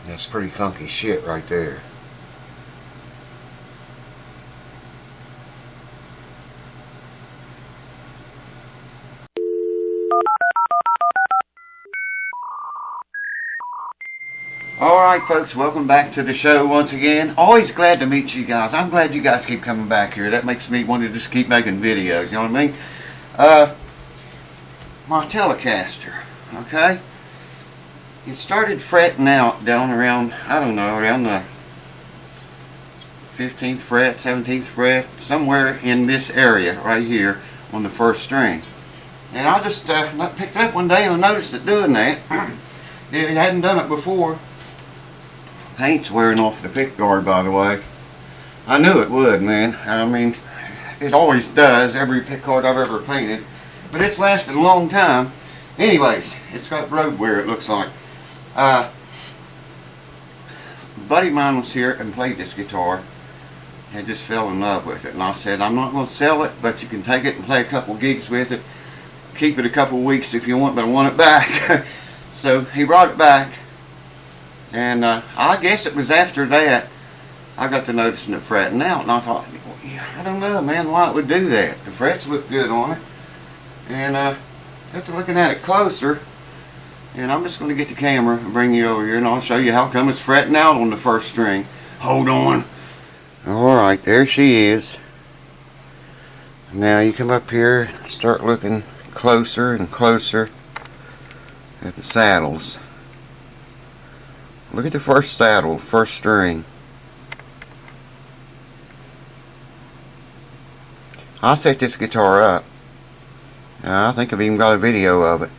That's pretty funky shit right there. Alright folks, welcome back to the show once again. Always glad to meet you guys. I'm glad you guys keep coming back here. That makes me want to just keep making videos, you know what I mean? My Telecaster, okay? It started fretting out down around, I don't know, around the 15th fret, 17th fret, somewhere in this area right here on the first string. And I just picked it up one day and I noticed it doing that. It hadn't done it before. Paint's wearing off the pick guard, by the way. I knew it would, man. I mean, it always does, every pick guard I've ever painted. But it's lasted a long time. Anyways, it's got road wear, it looks like. A buddy of mine was here and played this guitar. I just fell in love with it. And I said, I'm not going to sell it, but you can take it and play a couple gigs with it. Keep it a couple weeks if you want, but I want it back. So he brought it back. And I guess it was after that I got to noticing it fretting out, and I thought, well, yeah, I don't know, man, why it would do that. The frets look good on it, and after looking at it closer, and I'm just going to get the camera and bring you over here, and I'll show you how come it's fretting out on the first string. Hold on. Alright, there she is. Now you come up here and start looking closer and closer at the saddles. Look at the first saddle, first string. I set this guitar up. I think I've even got a video of it.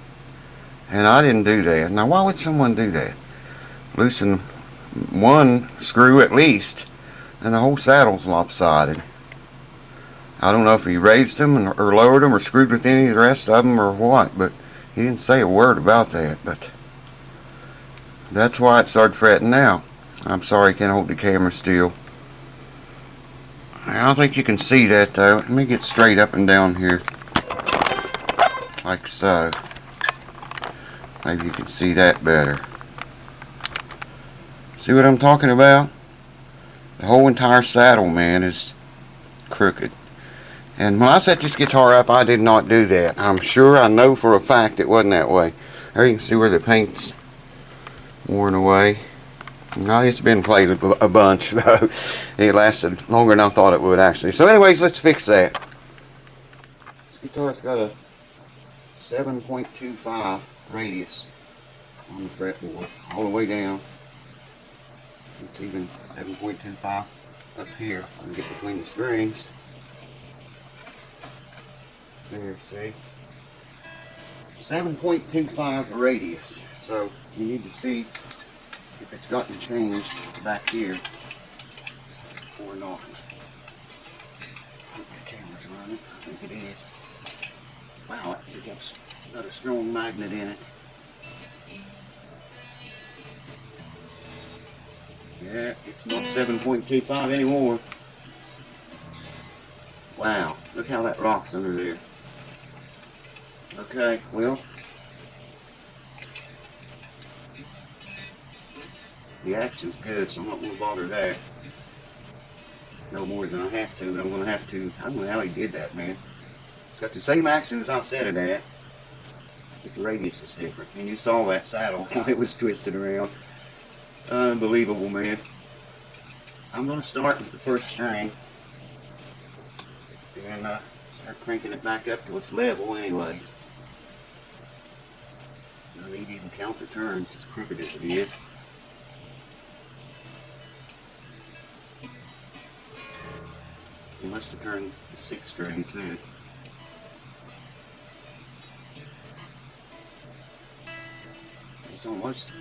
And I didn't do that. Now why would someone do that? Loosen one screw at least, and the whole saddle's lopsided. I don't know if he raised them or lowered them or screwed with any of the rest of them or what, but he didn't say a word about that. But that's why it started fretting out. I'm sorry I can't hold the camera still. I don't think you can see that though. Let me get straight up and down here. Like so. Maybe you can see that better. See what I'm talking about? The whole entire saddle, man, is crooked. And when I set this guitar up, I did not do that. I'm sure, I know for a fact it wasn't that way. There you can see where the paint's worn away. No, it's been played a bunch though. It lasted longer than I thought it would actually. So anyways, let's fix that. This guitar's got a 7.25 radius on the fretboard all the way down. It's even 7.25 up here. I can get between the strings. There, see? 7.25 radius. So you need to see if it's gotten changed back here or not. I think the camera's running. I think it is. Wow, it's got a strong magnet in it. Yeah, it's not 7.25 anymore. Wow, look how that rocks under there. Okay, well, the action's good, so I'm not going to bother that. No more than I have to, but I'm going to have to. I don't know how he did that, man. It's got the same action as I set it at, but the radius is different. And you saw that saddle, how it was twisted around. Unbelievable, man. I'm going to start with the first string and start cranking it back up to its level anyways. No need to even count the turns, as crooked as it is. You must have turned the 6th string too. It's almost.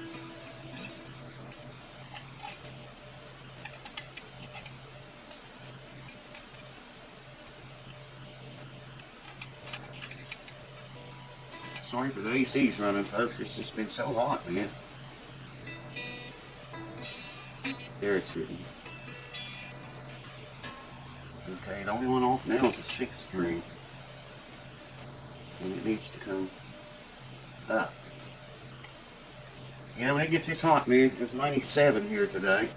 Sorry for the AC's running, folks. It's just been so hot, man. There it's hitting. Okay, the only one off now is the 6th string. And it needs to come up. Yeah, when it gets this hot, man, it's 97 here today.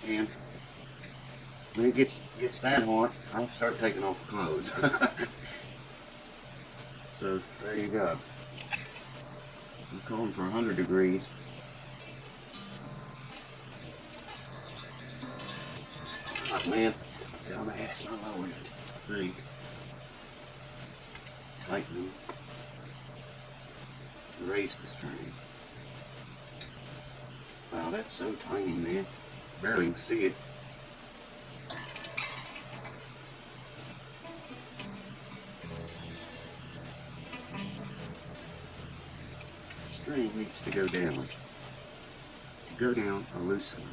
And when it gets that hot, I'll start taking off clothes. So there you go. I'm calling for 100 degrees. Oh man, dumbass, I lowered it. Thing. Tighten. Raise the string. Wow, that's so tiny, man. Barely can see it. The string needs to go down. To go down or loosen it.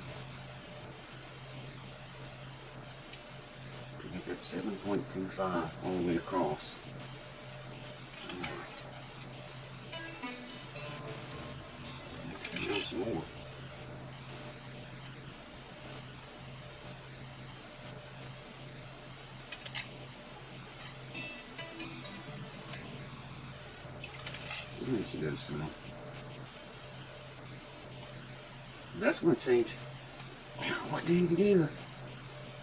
Get that 7.25 all the way across. Alright. Next, some more. So needs to go some. That's going to change. What did he do?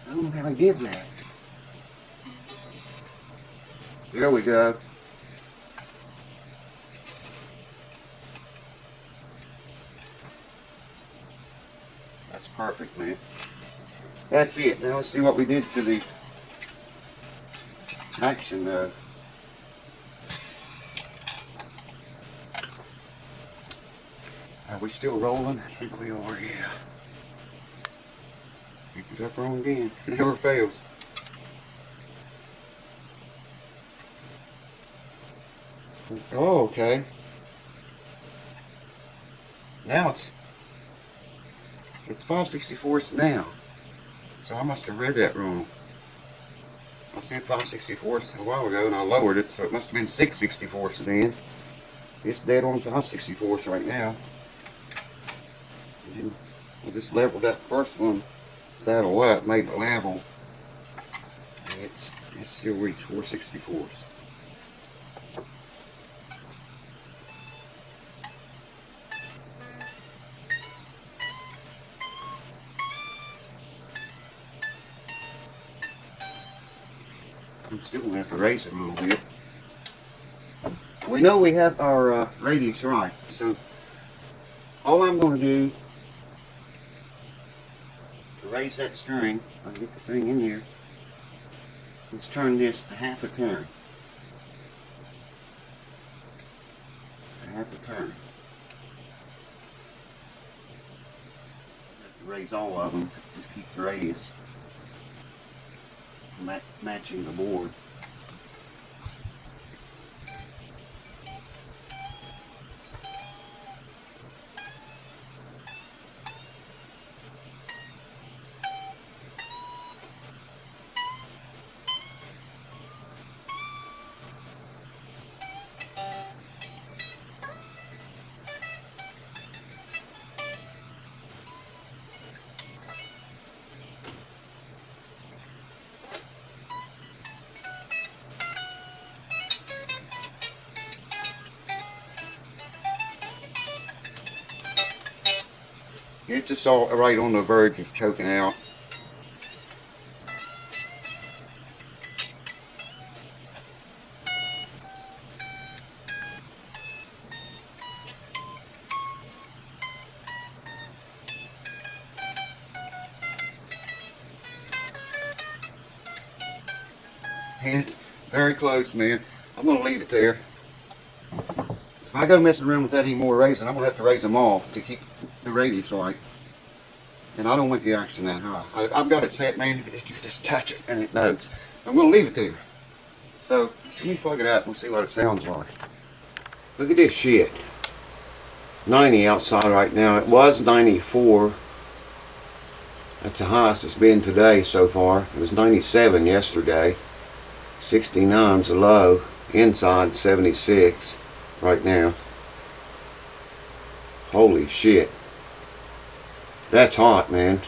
I don't know how I did that. There we go. That's perfect, man. That's it. Now let's see what we did to the action though. Are we still rolling? I think we are, yeah. Keep it up wrong again. Never fails. Oh, okay. Now it's 5/64 now. So I must have read that wrong. I said 5/64 a while ago and I lowered it, so it must have been 6/64 then. It's dead on 5/64 right now. And I just leveled that first one saddle up, made it level. And it's still reached 4/64. I'm still going to have to raise it a little bit. We know we have our radius right, so all I'm going to do to raise that string, I'll get the thing in here, is turn this a half a turn. A half a turn. Raise all of them, just keep the radius matching the board. It's just all right on the verge of choking out. And it's very close, man. I'm going to leave it there. If I go messing around with that anymore raising, I'm going to have to raise them all to keep the radius right. And I don't want the action that high. I've got it set, man. You just touch it and it knows. I'm going to leave it there. So, let me plug it out and we'll see what it sounds like. Look at this shit. 90 outside right now. It was 94. That's the highest it's been today so far. It was 97 yesterday. 69's the low. Inside 76 right now. Holy shit. That's hot, man.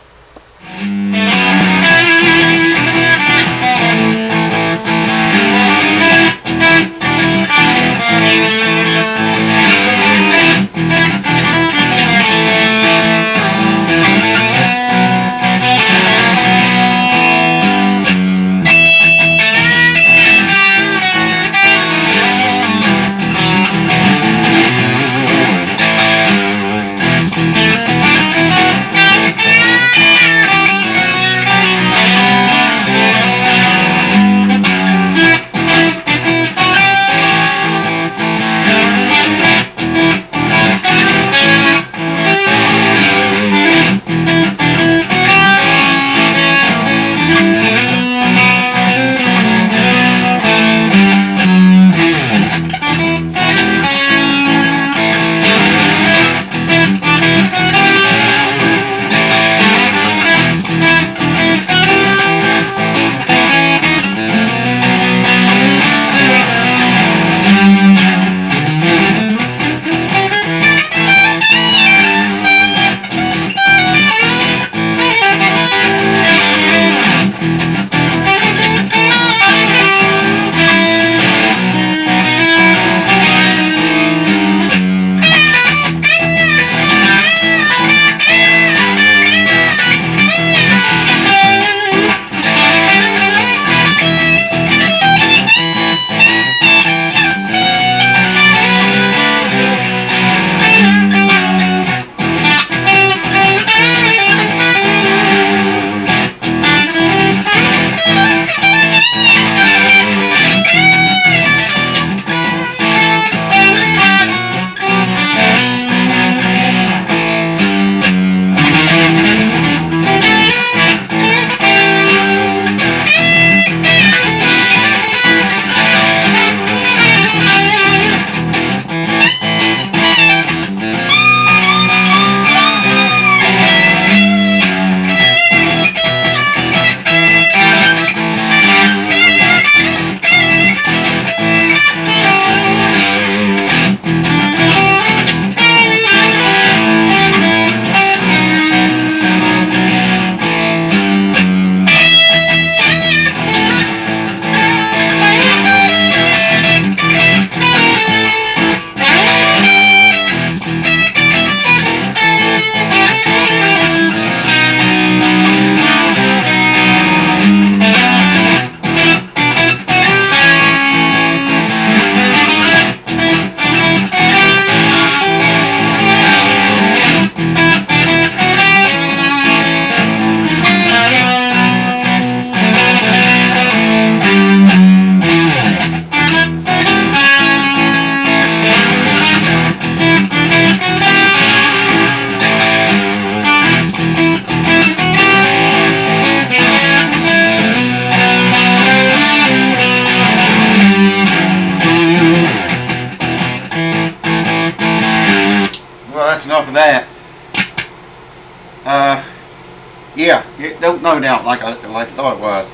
note out like I thought it was.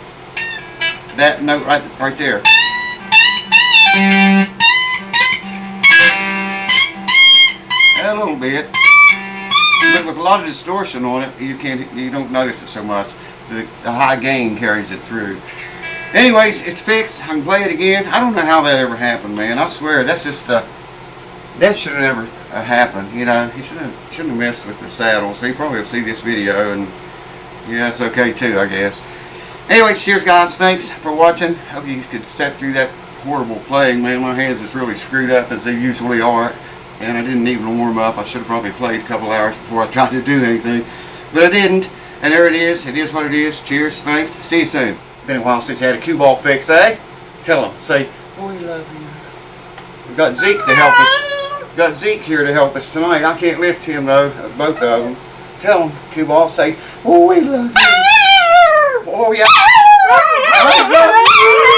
That note right there. A little bit, but with a lot of distortion on it, you don't notice it so much. The high gain carries it through. Anyways, it's fixed. I can play it again. I don't know how that ever happened, man. I swear that's just that should have never happened. You know, he shouldn't have messed with the saddle. So he probably will see this video, and yeah, it's okay too, I guess. Anyways, cheers, guys. Thanks for watching. Hope you could sit through that horrible playing, man. My hands is really screwed up as they usually are, and I didn't even warm up. I should have probably played a couple hours before I tried to do anything, but I didn't. And there it is. It is what it is. Cheers. Thanks. See you soon. Been a while since you had a cue ball fix, eh? Tell them. Say, oh, we love you. We've got Zeke to help us. We've got Zeke here to help us tonight. I can't lift him though. Both of them. Tell them, cue ball. Say, oh, we love you. Oh yeah. I love you.